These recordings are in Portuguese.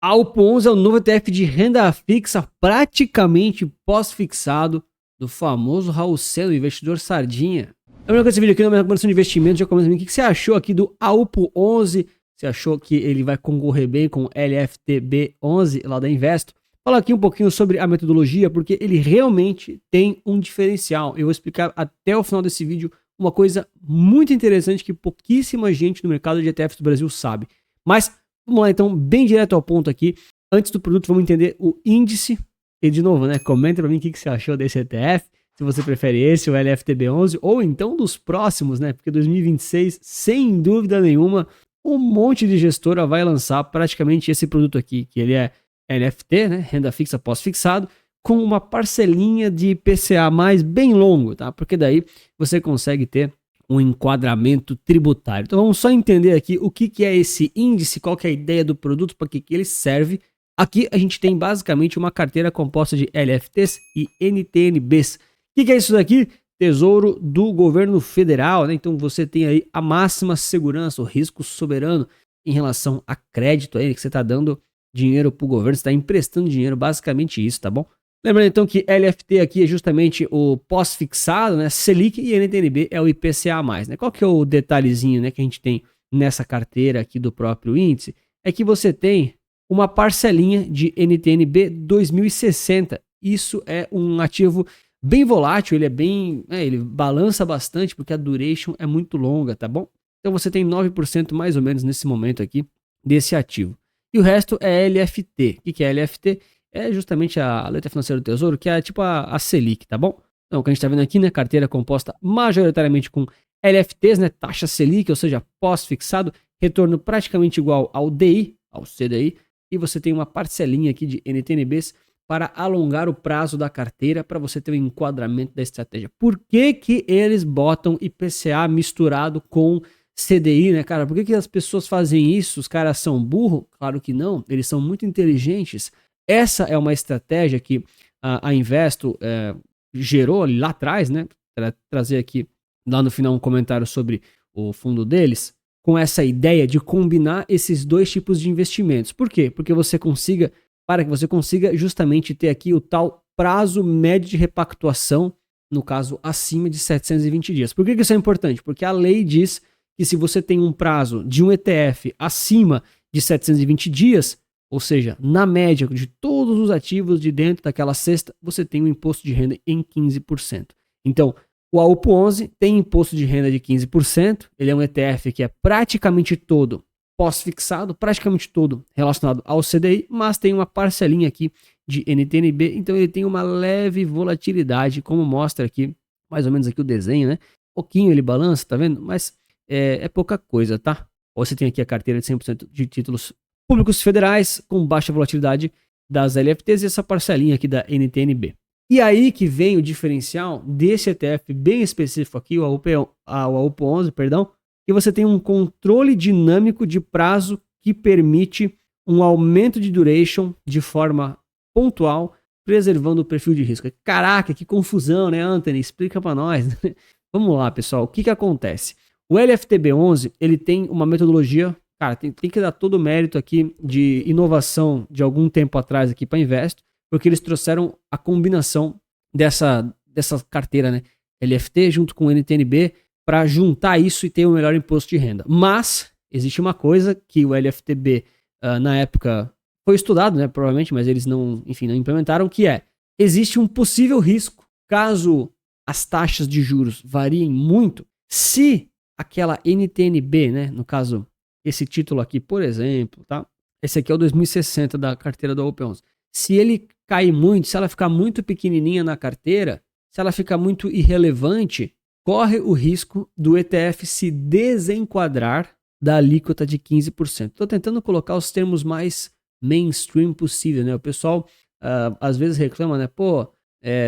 AUPO11 é o novo ETF de renda fixa praticamente pós-fixado do famoso Raul Seno, investidor sardinha. Lembrando que esse vídeo aqui não é uma recomendação de investimento, já comenta o que você achou aqui do AUPO11, você achou que ele vai concorrer bem com o LFTB11 lá da Investo? Fala aqui um pouquinho sobre a metodologia, porque ele realmente tem um diferencial. Eu vou explicar até o final desse vídeo uma coisa muito interessante que pouquíssima gente no mercado de ETFs do Brasil sabe. Mas vamos lá então, bem direto ao ponto aqui. Antes do produto, vamos entender o índice. E de novo, né? Comenta pra mim o que você achou desse ETF. Se você prefere esse, o LFTB11, ou então dos próximos, né? Porque 2026, sem dúvida nenhuma, um monte de gestora vai lançar praticamente esse produto aqui, que ele é LFT, né? Renda fixa pós-fixado, com uma parcelinha de IPCA mais bem longo, tá? Porque daí você consegue ter um enquadramento tributário. Então vamos só entender aqui o que é esse índice, qual que é a ideia do produto, para que ele serve. Aqui a gente tem basicamente uma carteira composta de LFTs e NTNBs. O que é isso daqui? Tesouro do governo federal, né? Então você tem aí a máxima segurança, o risco soberano em relação a crédito aí, que você está dando dinheiro para o governo, você está emprestando dinheiro, basicamente isso, tá bom? Lembrando então que LFT aqui é justamente o pós-fixado, né? Selic, e NTNB é o IPCA+, né? Qual que é o detalhezinho, né, que a gente tem nessa carteira aqui do próprio índice? É que você tem uma parcelinha de NTNB 2060. Isso é um ativo bem volátil, ele é bem, ele balança bastante porque a duration é muito longa, tá bom? Então você tem 9% mais ou menos nesse momento aqui desse ativo. E o resto é LFT. O que é LFT? É justamente a letra financeira do Tesouro, que é tipo a Selic, tá bom? Então, o que a gente tá vendo aqui, né, carteira composta majoritariamente com LFTs, né, taxa Selic, ou seja, pós-fixado, retorno praticamente igual ao DI, ao CDI, e você tem uma parcelinha aqui de NTNBs para alongar o prazo da carteira, para você ter um enquadramento da estratégia. Por que que eles botam IPCA misturado com CDI, né, cara? Por que que as pessoas fazem isso? Os caras são burros? Claro que não, eles são muito inteligentes. Essa é uma estratégia que a Investo gerou ali lá atrás, né? Trazer aqui lá no final um comentário sobre o fundo deles, com essa ideia de combinar esses dois tipos de investimentos. Por quê? Para que você consiga justamente ter aqui o tal prazo médio de repactuação, no caso acima de 720 dias. Por que isso é importante? Porque a lei diz que se você tem um prazo de um ETF acima de 720 dias, ou seja, na média de todos os ativos de dentro daquela cesta, você tem um imposto de renda em 15%. Então, o AUPO11 tem imposto de renda de 15%, ele é um ETF que é praticamente todo pós-fixado, praticamente todo relacionado ao CDI, mas tem uma parcelinha aqui de NTNB, então ele tem uma leve volatilidade, como mostra aqui, mais ou menos aqui o desenho, né? Pouquinho ele balança, tá vendo? Mas é pouca coisa, tá? Você tem aqui a carteira de 100% de títulos públicos federais com baixa volatilidade das LFTs e essa parcelinha aqui da NTNB. E aí que vem o diferencial desse ETF bem específico aqui, o AUPO11, perdão, que você tem um controle dinâmico de prazo que permite um aumento de duration de forma pontual, preservando o perfil de risco. Caraca, que confusão, né, Anthony? Explica para nós. Vamos lá, pessoal. O que acontece? O LFTB11, ele tem uma metodologia, cara, tem que dar todo o mérito aqui de inovação de algum tempo atrás aqui para Investo, porque eles trouxeram a combinação dessa carteira, né, LFT junto com o NTNB, para juntar isso e ter o melhor imposto de renda. Mas existe uma coisa que o LFTB na época foi estudado, né, provavelmente, mas eles não implementaram, que existe um possível risco caso as taxas de juros variem muito, se aquela NTNB, né, no caso esse título aqui, por exemplo, tá? Esse aqui é o 2060 da carteira do AUPO11. Se ele cair muito, se ela ficar muito pequenininha na carteira, se ela ficar muito irrelevante, corre o risco do ETF se desenquadrar da alíquota de 15%. Estou tentando colocar os termos mais mainstream possível, né? O pessoal às vezes reclama, né? Pô,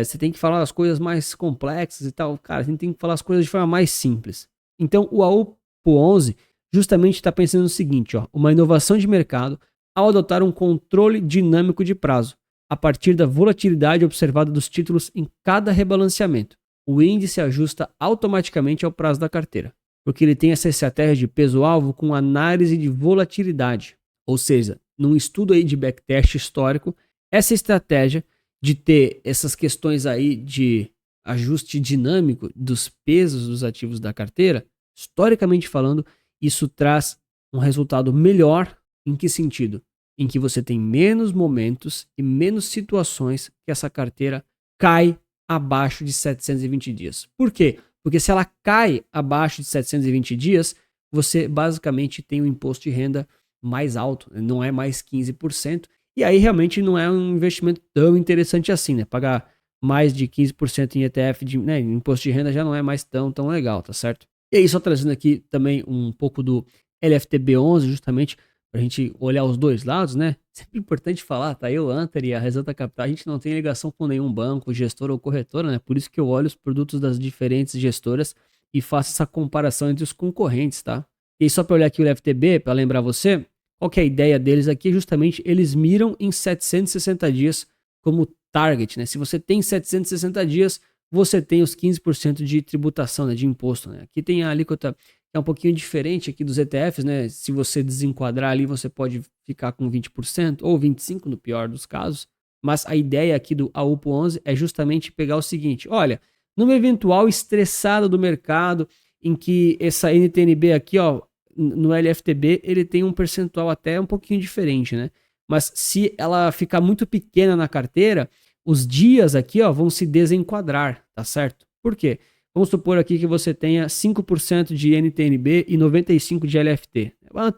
você tem que falar as coisas mais complexas e tal. Cara, a gente tem que falar as coisas de forma mais simples. Então, o AUPO11 justamente está pensando no seguinte, ó, uma inovação de mercado ao adotar um controle dinâmico de prazo, a partir da volatilidade observada dos títulos em cada rebalanceamento. O índice ajusta automaticamente ao prazo da carteira, porque ele tem essa estratégia de peso-alvo com análise de volatilidade. Ou seja, num estudo aí de backtest histórico, essa estratégia de ter essas questões aí de ajuste dinâmico dos pesos dos ativos da carteira, historicamente falando, isso traz um resultado melhor. Em que sentido? Em que você tem menos momentos e menos situações que essa carteira cai abaixo de 720 dias. Por quê? Porque se ela cai abaixo de 720 dias, você basicamente tem um imposto de renda mais alto, não é mais 15%, e aí realmente não é um investimento tão interessante assim, né? Pagar mais de 15% em ETF, né, em imposto de renda já não é mais tão legal, tá certo? E aí só trazendo aqui também um pouco do LFTB11, justamente para a gente olhar os dois lados, né? Sempre importante falar, tá? Eu, Anter e a Resanta Capital, a gente não tem ligação com nenhum banco, gestor ou corretora, né? Por isso que eu olho os produtos das diferentes gestoras e faço essa comparação entre os concorrentes, tá? E aí, só para olhar aqui o LFTB, para lembrar você, qual que é a ideia deles aqui? Justamente eles miram em 760 dias como target, né? Se você tem 760 dias, você tem os 15% de tributação, né? De imposto, né? Aqui tem a alíquota que é um pouquinho diferente aqui dos ETFs, né? Se você desenquadrar ali, você pode ficar com 20% ou 25% no pior dos casos. Mas a ideia aqui do AUPO 11 é justamente pegar o seguinte: olha, numa eventual estressada do mercado, em que essa NTNB aqui, ó, no LFTB, ele tem um percentual até um pouquinho diferente, né? Mas se ela ficar muito pequena na carteira, os dias aqui, ó, vão se desenquadrar, tá certo? Por quê? Vamos supor aqui que você tenha 5% de NTNB e 95% de LFT.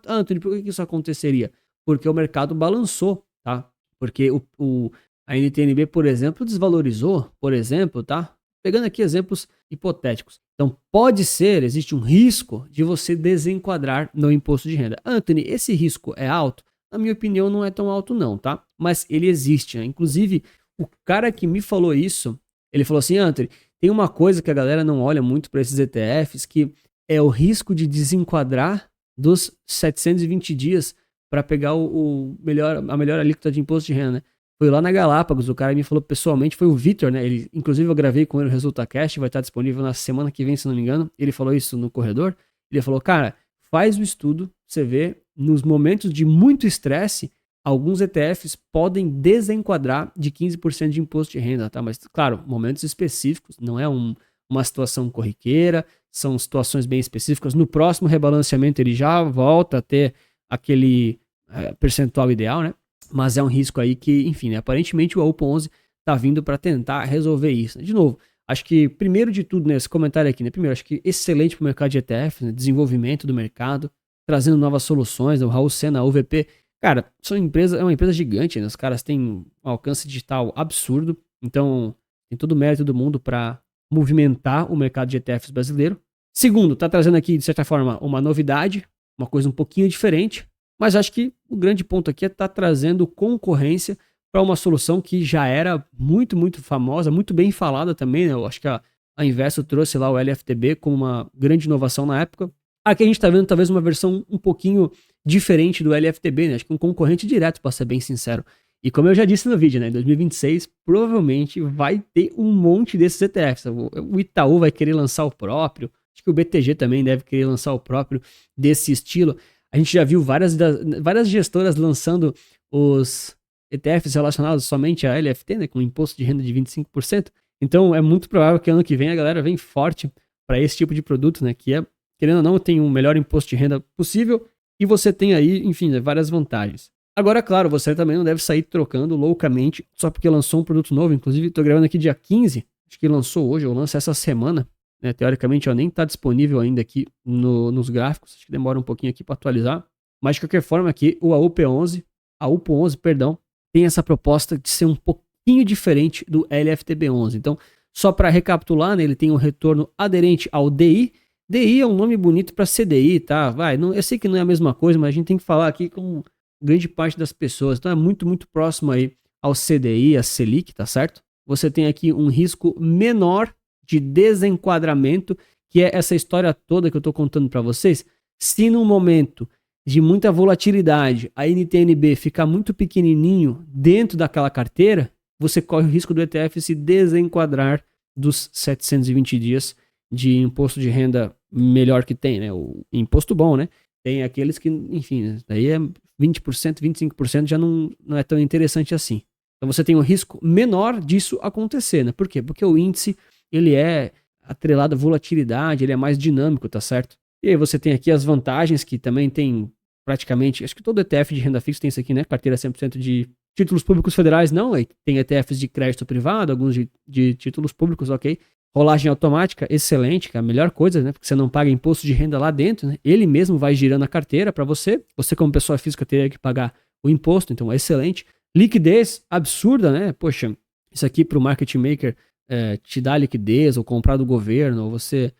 Anthony, por que isso aconteceria? Porque o mercado balançou, tá? Porque a NTNB, por exemplo, desvalorizou, por exemplo, tá? Pegando aqui exemplos hipotéticos. Então, pode ser, existe um risco de você desenquadrar no imposto de renda. Anthony, esse risco é alto? Na minha opinião, não é tão alto não, tá? Mas ele existe, né? Inclusive, o cara que me falou isso, ele falou assim: Anthony, tem uma coisa que a galera não olha muito para esses ETFs, que é o risco de desenquadrar dos 720 dias para pegar a melhor alíquota de imposto de renda, né? Foi lá na Galápagos, o cara me falou pessoalmente, foi o Vitor, né? Ele, inclusive eu gravei com ele o ResultaCast, vai estar disponível na semana que vem, se não me engano. Ele falou isso no corredor. Ele falou: cara, faz o estudo, você vê, nos momentos de muito estresse, alguns ETFs podem desenquadrar de 15% de imposto de renda, tá? Mas, claro, momentos específicos, não é uma situação corriqueira, são situações bem específicas. No próximo rebalanceamento ele já volta a ter aquele percentual ideal, né? Mas é um risco aí que, enfim, né? Aparentemente o AUPO 11 tá vindo para tentar resolver isso. De novo, acho que, primeiro de tudo, nesse comentário aqui, né? Primeiro, acho que excelente para o mercado de ETF, né? Desenvolvimento do mercado, trazendo novas soluções, o Raul Sena, a UVP. Cara, é uma empresa gigante, né? Os caras têm um alcance digital absurdo, então tem todo o mérito do mundo para movimentar o mercado de ETFs brasileiro. Segundo, tá trazendo aqui, de certa forma, uma novidade, uma coisa um pouquinho diferente, mas acho que o grande ponto aqui é estar trazendo concorrência para uma solução que já era muito, muito famosa, muito bem falada também, né? Eu acho que a Investo trouxe lá o LFTB como uma grande inovação na época. Aqui a gente está vendo talvez uma versão um pouquinho diferente do LFTB, né? Acho que um concorrente direto, para ser bem sincero. E como eu já disse no vídeo, né? Em 2026 provavelmente vai ter um monte desses ETFs. O Itaú vai querer lançar o próprio, acho que o BTG também deve querer lançar o próprio desse estilo. A gente já viu várias gestoras lançando os ETFs relacionados somente a LFT, né? Com imposto de renda de 25%. Então é muito provável que ano que vem a galera vem forte para esse tipo de produto, né? Que é, querendo ou não, tem um melhor imposto de renda possível e você tem aí, enfim, né, várias vantagens. Agora, claro, você também não deve sair trocando loucamente só porque lançou um produto novo. Inclusive, estou gravando aqui dia 15, acho que lançou hoje, ou lança essa semana. Né? Teoricamente, nem está disponível ainda aqui nos gráficos, acho que demora um pouquinho aqui para atualizar. Mas, de qualquer forma, aqui o AUPO 11, perdão, tem essa proposta de ser um pouquinho diferente do LFTB11. Então, só para recapitular, né, ele tem um retorno aderente ao DI. DI é um nome bonito para CDI, tá? Eu sei que não é a mesma coisa, mas a gente tem que falar aqui com grande parte das pessoas. Então é muito, muito próximo aí ao CDI, a Selic, tá certo? Você tem aqui um risco menor de desenquadramento, que é essa história toda que eu tô contando para vocês. Se num momento de muita volatilidade a NTNB ficar muito pequenininho dentro daquela carteira, você corre o risco do ETF se desenquadrar dos 720 dias de imposto de renda melhor que tem, né? O imposto bom, né? Tem aqueles que, enfim, daí 20%, 25% já não é tão interessante assim. Então você tem um risco menor disso acontecer, né? Por quê? Porque o índice, ele é atrelado à volatilidade, ele é mais dinâmico, tá certo? E aí você tem aqui as vantagens que também tem praticamente, acho que todo ETF de renda fixa tem isso aqui, né? Carteira 100% de títulos públicos federais, não, aí tem ETFs de crédito privado, alguns de títulos públicos, ok. Rolagem automática, excelente, que é a melhor coisa, né? Porque você não paga imposto de renda lá dentro, né? Ele mesmo vai girando a carteira para você. Você, como pessoa física, teria que pagar o imposto, então é excelente. Liquidez absurda, né? Poxa, isso aqui para o market maker te dá liquidez, ou comprar do governo, ou você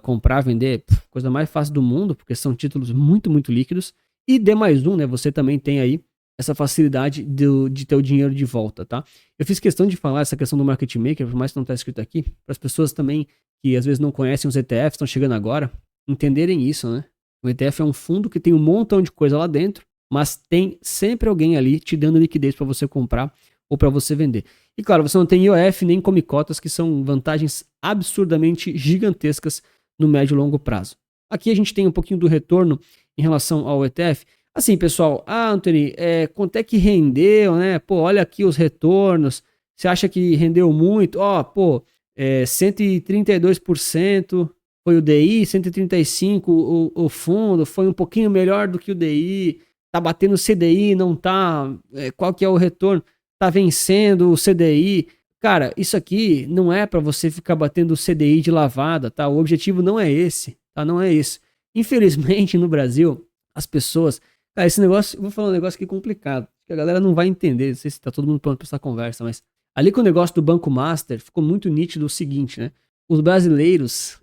comprar, vender, coisa mais fácil do mundo, porque são títulos muito, muito líquidos. E D+1, né? Você também tem aí essa facilidade de ter o dinheiro de volta, tá? Eu fiz questão de falar essa questão do market maker, por mais que não está escrito aqui, para as pessoas também que às vezes não conhecem os ETFs, estão chegando agora, entenderem isso, né? O ETF é um fundo que tem um montão de coisa lá dentro, mas tem sempre alguém ali te dando liquidez para você comprar ou para você vender. E claro, você não tem IOF nem come cotas, que são vantagens absurdamente gigantescas no médio e longo prazo. Aqui a gente tem um pouquinho do retorno em relação ao ETF. Assim, pessoal, Anthony, quanto é que rendeu, né? Pô, olha aqui os retornos. Você acha que rendeu muito? Ó, 132% foi o DI, 135% o fundo, foi um pouquinho melhor do que o DI. Tá batendo o CDI, não tá? Qual que é o retorno? Tá vencendo o CDI. Cara, isso aqui não é para você ficar batendo o CDI de lavada, tá? O objetivo não é esse, tá? Não é isso. Infelizmente, no Brasil, as pessoas... Cara, esse negócio, eu vou falar um negócio aqui complicado, que a galera não vai entender, não sei se tá todo mundo pronto pra essa conversa, mas ali com o negócio do Banco Master, ficou muito nítido o seguinte, né? Os brasileiros,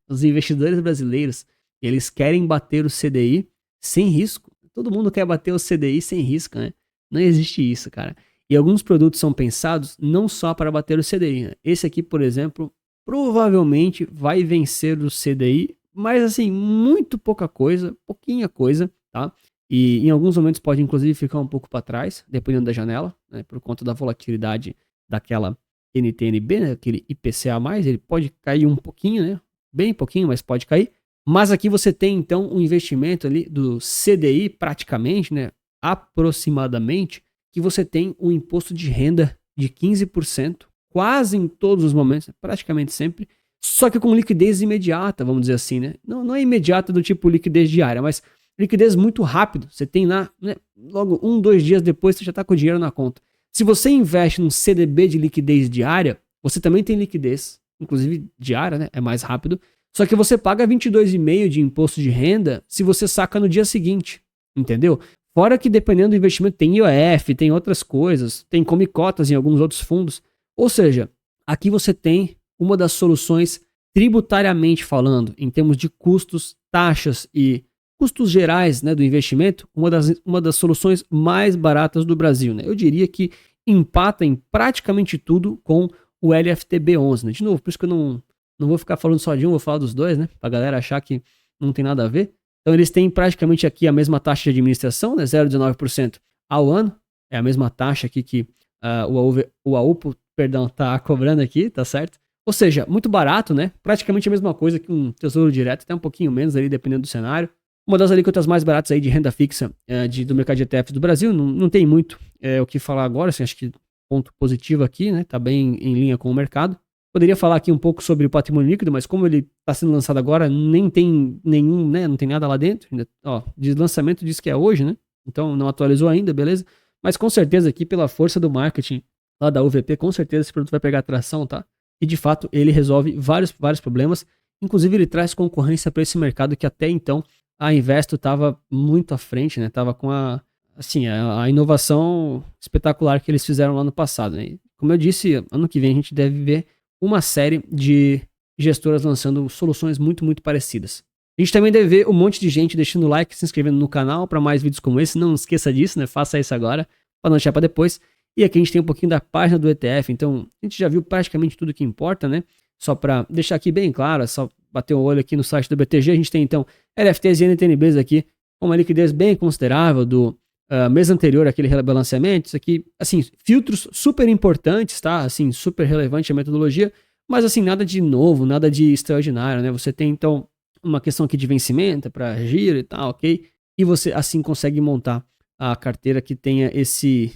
os investidores brasileiros, eles querem bater o CDI sem risco. Todo mundo quer bater o CDI sem risco, né? Não existe isso, cara. E alguns produtos são pensados não só para bater o CDI, né? Esse aqui, por exemplo, provavelmente vai vencer o CDI, mas assim, muito pouca coisa, pouquinha coisa, tá? E em alguns momentos pode inclusive ficar um pouco para trás, dependendo da janela, né? Por conta da volatilidade daquela NTNB, né? Aquele IPCA+, ele pode cair um pouquinho, né? Bem pouquinho, mas pode cair. Mas aqui você tem então um investimento ali do CDI praticamente, né? Aproximadamente, que você tem um imposto de renda de 15%, quase em todos os momentos, praticamente sempre, só que com liquidez imediata, vamos dizer assim, né? Não é imediata do tipo liquidez diária, mas liquidez muito rápido. Você tem lá, né, logo 1-2 dias depois você já está com o dinheiro na conta. Se você investe num CDB de liquidez diária, você também tem liquidez, inclusive diária, né? É mais rápido. Só que você paga 22,5% de imposto de renda se você saca no dia seguinte, entendeu? Fora que dependendo do investimento tem IOF, tem outras coisas, tem come cotas em alguns outros fundos. Ou seja, aqui você tem uma das soluções tributariamente falando, em termos de custos, taxas e custos gerais, né, do investimento, uma das soluções mais baratas do Brasil, né? Eu diria que empata em praticamente tudo com o LFTB11, né? De novo, por isso que eu não vou ficar falando só de um, vou falar dos dois, né? Pra galera achar que não tem nada a ver. Então eles têm praticamente aqui a mesma taxa de administração, né? 0,19% ao ano. É a mesma taxa aqui que o AUPO, tá cobrando aqui, tá certo? Ou seja, muito barato, né? Praticamente a mesma coisa que um tesouro direto, até um pouquinho menos ali, dependendo do cenário. Uma das alíquotas mais baratas aí de renda fixa do mercado de ETFs do Brasil, não tem muito o que falar agora, assim, acho que ponto positivo aqui, né? Tá bem em linha com o mercado. Poderia falar aqui um pouco sobre o patrimônio líquido, mas como ele está sendo lançado agora, nem tem nenhum, né? Não tem nada lá dentro. Ainda, de lançamento diz que é hoje, né? Então não atualizou ainda, beleza? Mas com certeza aqui, pela força do marketing lá da UVP, com certeza esse produto vai pegar atração, tá? E de fato ele resolve vários problemas. Inclusive ele traz concorrência para esse mercado que até então a Investo estava muito à frente, né? Tava com a inovação espetacular que eles fizeram lá no passado, né? Como eu disse, ano que vem a gente deve ver uma série de gestoras lançando soluções muito, muito parecidas. A gente também deve ver um monte de gente deixando like, se inscrevendo no canal para mais vídeos como esse. Não esqueça disso, né? Faça isso agora, para não deixar para depois. E aqui a gente tem um pouquinho da página do ETF, então a gente já viu praticamente tudo que importa, né? Só para deixar aqui bem claro, é só bater um olho aqui no site do BTG. A gente tem então LFTs e NTNBs aqui, com uma liquidez bem considerável do mês anterior, aquele rebalanceamento. Isso aqui, assim, filtros super importantes, tá? Assim, super relevante a metodologia, mas assim, nada de novo, nada de extraordinário, né? Você tem então uma questão aqui de vencimento para giro e tal, ok? e você assim consegue montar a carteira que tenha esse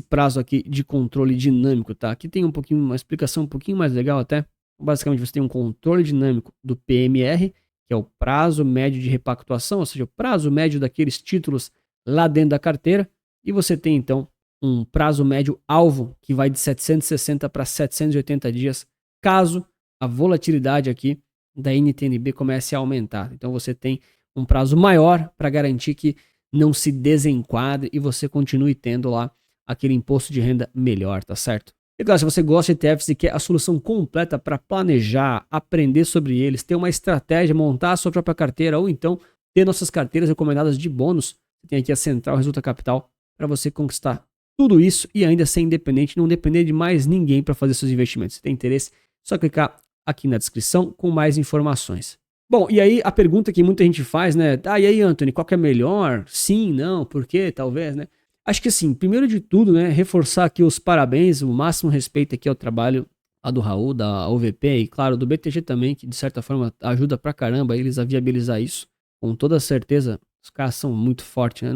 prazo aqui de controle dinâmico, tá? Aqui tem uma explicação um pouquinho mais legal até. Basicamente você tem um controle dinâmico do PMR, que é o prazo médio de repactuação, ou seja, o prazo médio daqueles títulos lá dentro da carteira, e você tem então um prazo médio alvo que vai de 760 para 780 dias, caso a volatilidade aqui da NTNB comece a aumentar. Então você tem um prazo maior para garantir que não se desenquadre e você continue tendo lá aquele imposto de renda melhor, tá certo? E claro, se você gosta de ETFs e quer a solução completa para planejar, aprender sobre eles, ter uma estratégia, montar a sua própria carteira ou então ter nossas carteiras recomendadas de bônus, você tem aqui a Central Resulta Capital para você conquistar tudo isso e ainda ser independente, não depender de mais ninguém para fazer seus investimentos. Se tem interesse, é só clicar aqui na descrição com mais informações. Bom, e aí a pergunta que muita gente faz, né? E aí, Anthony, qual que é melhor? Sim, não, por quê? Talvez, né? Acho que assim, primeiro de tudo, né, reforçar aqui os parabéns, o máximo respeito aqui ao trabalho do Raul, da OVP e, claro, do BTG também, que de certa forma ajuda pra caramba eles a viabilizar isso. Com toda certeza, os caras são muito fortes, né?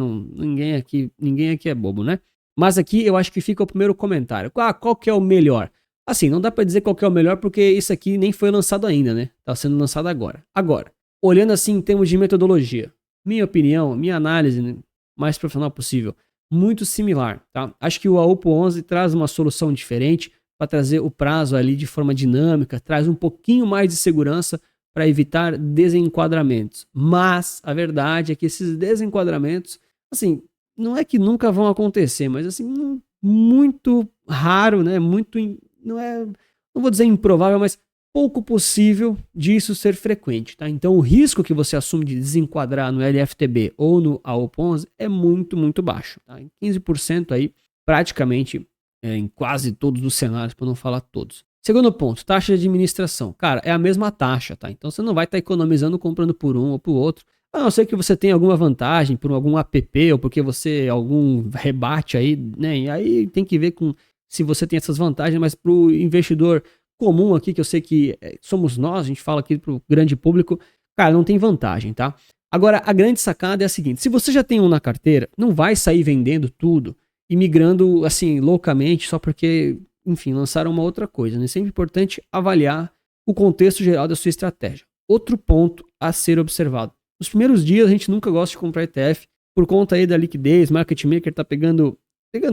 Ninguém aqui é bobo, né? Mas aqui eu acho que fica o primeiro comentário. Qual que é o melhor? Assim, não dá pra dizer qual que é o melhor porque isso aqui nem foi lançado ainda, né? Tá sendo lançado agora. Agora, olhando assim em termos de metodologia, minha opinião, minha análise, né, mais profissional possível, muito similar, tá? Acho que o AUPO 11 traz uma solução diferente para trazer o prazo ali de forma dinâmica, traz um pouquinho mais de segurança para evitar desenquadramentos. Mas a verdade é que esses desenquadramentos, assim, não é que nunca vão acontecer, mas assim, muito raro, né? Não vou dizer improvável, mas pouco possível disso ser frequente, tá? Então o risco que você assume de desenquadrar no LFTB ou no AUPO 11 é muito, muito baixo, tá? Em 15% aí, praticamente em quase todos os cenários, para não falar todos. Segundo ponto, taxa de administração. Cara, é a mesma taxa, tá? Então você não vai estar economizando comprando por um ou por outro. A não ser que você tenha alguma vantagem por algum app ou porque você algum rebate aí, né? E aí tem que ver com se você tem essas vantagens, mas para o investidor comum aqui, que eu sei que somos nós, a gente fala aqui pro grande público, cara, não tem vantagem, tá? Agora, a grande sacada é a seguinte, se você já tem um na carteira, não vai sair vendendo tudo e migrando, assim, loucamente, só porque, enfim, lançaram uma outra coisa, né? É sempre importante avaliar o contexto geral da sua estratégia. Outro ponto a ser observado. Nos primeiros dias, a gente nunca gosta de comprar ETF, por conta aí da liquidez, market maker tá pegando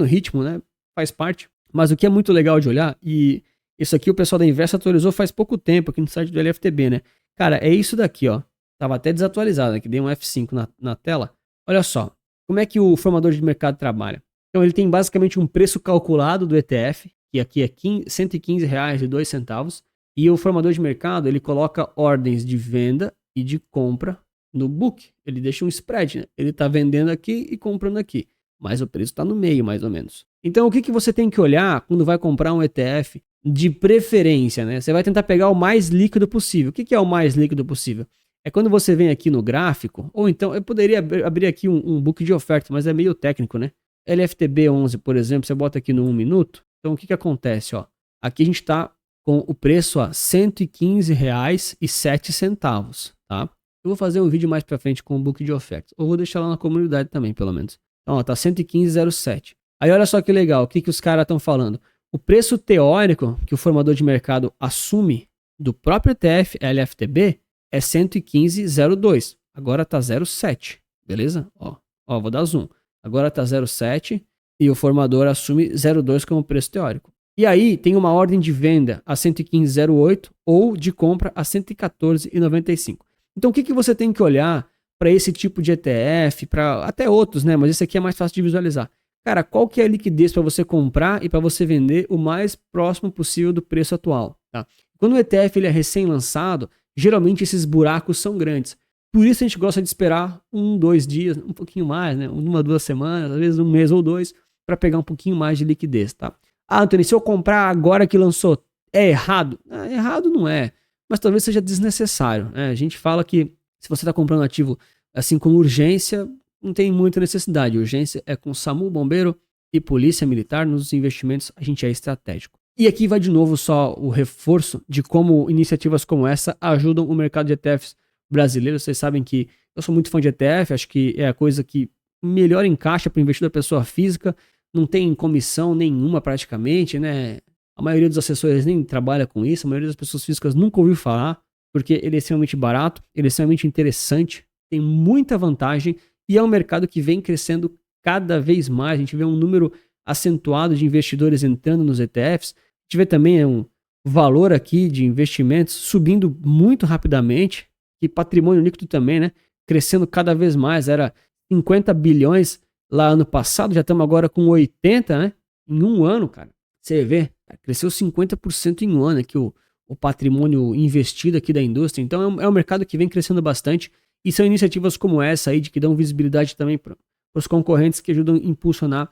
ritmo, né? Faz parte. Mas o que é muito legal de olhar, e isso aqui o pessoal da Inversa atualizou faz pouco tempo aqui no site do LFTB, né? Cara, é isso daqui, ó. Tava até desatualizado, né? Que dei um F5 na tela. Olha só, como é que o formador de mercado trabalha? Então ele tem basicamente um preço calculado do ETF, que aqui é R$ 115,02, e o formador de mercado, ele coloca ordens de venda e de compra no book. Ele deixa um spread, né? Ele tá vendendo aqui e comprando aqui, mas o preço está no meio, mais ou menos. Então o que você tem que olhar quando vai comprar um ETF? De preferência, né? Você vai tentar pegar o mais líquido possível. O que é o mais líquido possível? É quando você vem aqui no gráfico, ou então eu poderia abrir aqui um book de oferta, mas é meio técnico, né? LFTB 11, por exemplo, você bota aqui no 1 minuto. Então o que acontece? Ó? Aqui a gente está com o preço a R$ 115,07, tá? Eu vou fazer um vídeo mais para frente com o book de ofertas. Ou vou deixar lá na comunidade também, pelo menos. Então, ó, tá 115,07. Aí olha só que legal, o que os caras estão falando? O preço teórico que o formador de mercado assume do próprio ETF LFTB é 115,02. Agora está 0,7, beleza? Ó, vou dar zoom. Agora está 0,7 e o formador assume 0,2 como preço teórico. E aí tem uma ordem de venda a 115,08 ou de compra a 114,95. Então o que você tem que olhar para esse tipo de ETF, para até outros, né? Mas esse aqui é mais fácil de visualizar. Cara, qual que é a liquidez para você comprar e para você vender o mais próximo possível do preço atual, tá? Quando o ETF ele é recém-lançado, geralmente esses buracos são grandes. Por isso a gente gosta de esperar 1-2 dias, um pouquinho mais, né? 1-2 semanas, às vezes 1 mês ou 2, para pegar um pouquinho mais de liquidez, tá? Ah, Anthony, se eu comprar agora que lançou, é errado? Errado não é, mas talvez seja desnecessário, né? A gente fala que se você está comprando ativo assim com urgência, não tem muita necessidade. Urgência é com SAMU, bombeiro e polícia militar. Nos investimentos a gente é estratégico. E aqui vai de novo só o reforço de como iniciativas como essa ajudam o mercado de ETFs brasileiro. Vocês sabem que Eu sou muito fã de ETF, acho que é a coisa que melhor encaixa para o investidor pessoa física, não tem comissão nenhuma praticamente, né? A maioria dos assessores nem trabalha com isso, a maioria das pessoas físicas nunca ouviu falar, porque ele é extremamente barato, ele é extremamente interessante, tem muita vantagem e é um mercado que vem crescendo cada vez mais. A gente vê um número acentuado de investidores entrando nos ETFs, a gente vê também um valor aqui de investimentos subindo muito rapidamente, e patrimônio líquido também, né? Crescendo cada vez mais, era 50 bilhões lá ano passado, já estamos agora com 80, né? Em um ano, cara. Você vê, cresceu 50% em um ano aqui o patrimônio investido aqui da indústria. Então é um mercado que vem crescendo bastante e são iniciativas como essa aí, de que dão visibilidade também para os concorrentes, que ajudam a impulsionar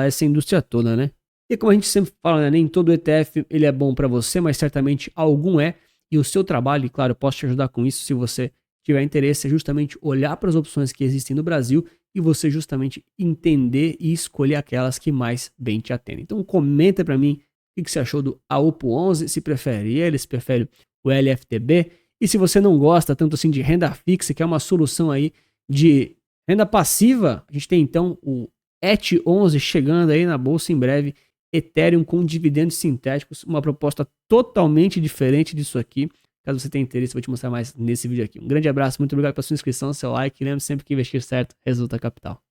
essa indústria toda, né? E como a gente sempre fala, né, nem todo ETF ele é bom para você, mas certamente algum é. E o seu trabalho, e claro, eu posso te ajudar com isso se você tiver interesse, é justamente olhar para as opções que existem no Brasil e você justamente entender e escolher aquelas que mais bem te atendem. Então comenta para mim o que você achou do AOPO 11, se prefere ele, se prefere o LFTB, e se você não gosta tanto assim de renda fixa, que é uma solução aí de renda passiva, a gente tem então o ET11 chegando aí na bolsa em breve, Ethereum com dividendos sintéticos, uma proposta totalmente diferente disso aqui. Caso você tenha interesse, eu vou te mostrar mais nesse vídeo aqui. Um grande abraço, muito obrigado pela sua inscrição, seu like, e lembre sempre que investir certo resulta capital.